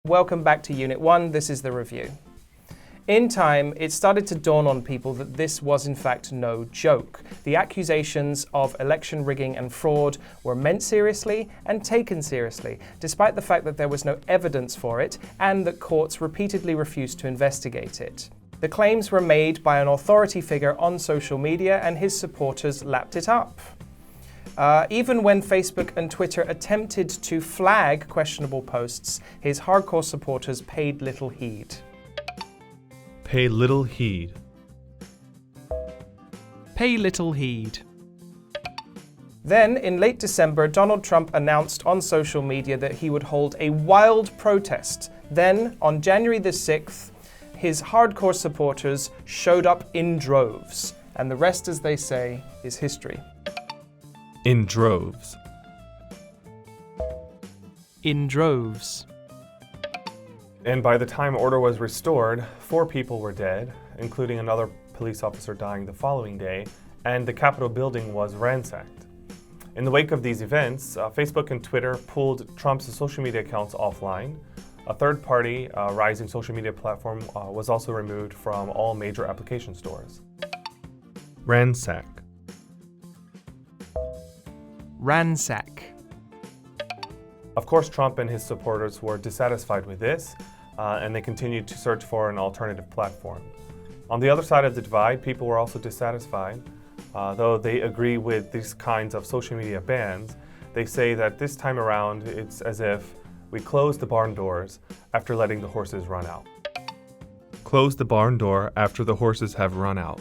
Welcome back to Unit 1, this is the review. In time, it started to dawn on people that this was in fact no joke. The accusations of election rigging and fraud were meant seriously and taken seriously, despite the fact that there was no evidence for it and that courts repeatedly refused to investigate it. The claims were made by an authority figure on social media and his supporters lapped it up. Even when Facebook and Twitter attempted to flag questionable posts, his hardcore supporters paid little heed. Pay little heed. Pay little heed. Then, in late December, Donald Trump announced on social media that he would hold a wild protest. Then, on January the 6th, his hardcore supporters showed up in droves. And the rest, as they say, is history. In droves. In droves. And by the time order was restored, 4 people were dead, including another police officer dying the following day, and the Capitol building was ransacked. In the wake of these events, Facebook and Twitter pulled Trump's social media accounts offline. A third-party rising social media platform was also removed from all major application stores. Ransack. Ransack. Of course, Trump and his supporters were dissatisfied with this, and they continued to search for an alternative platform. On the other side of the divide, people were also dissatisfied. Though they agree with these kinds of social media bans, they say that this time around, it's as if we closed the barn doors after letting the horses run out. Close the barn door after the horses have run out.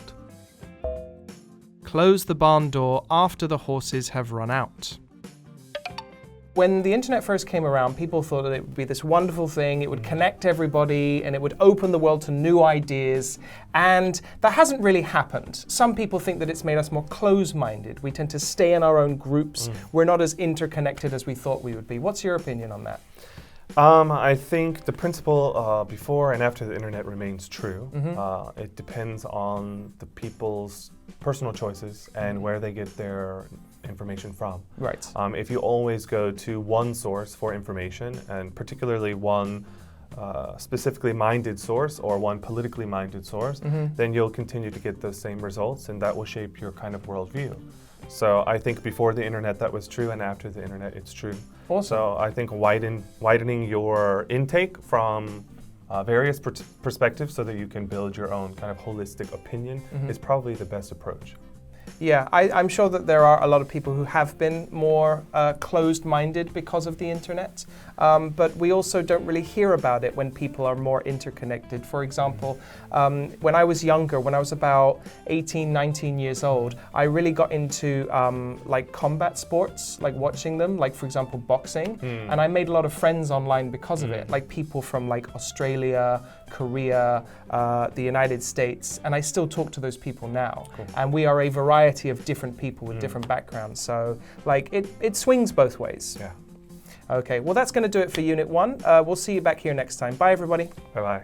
Close the barn door after the horses have run out. When the internet first came around, people thought that it would be this wonderful thing, it would connect everybody, and it would open the world to new ideas, and that hasn't really happened. Some people think that it's made us more close-minded. We tend to stay in our own groups. We're not as interconnected as we thought we would be. What's your opinion on that? I think the principle before and after the internet remains true. It depends on the people's personal choices and where they get their information from. Right. If you always go to one source for information, and particularly one specifically minded source or one politically minded source, then you'll continue to get those same results, and that will shape your kind of worldview. So I think before the internet that was true, and after the internet it's true. Awesome. So I think widening your intake from various perspectives so that you can build your own kind of holistic opinion is probably the best approach. Yeah, I'm sure that there are a lot of people who have been more closed-minded because of the internet, but we also don't really hear about it when people are more interconnected. For example, when I was younger, when I was about 18, 19 years old, I really got into like combat sports, like watching them, like for example boxing, and I made a lot of friends online because of it, like people from like Australia, Korea, the United States, and I still talk to those people now. Cool. And we are a variety of different people with different backgrounds, so like it swings both ways. Yeah. Okay, well that's going to do it for Unit 1. We'll see you back here next time. Bye everybody. Bye-bye.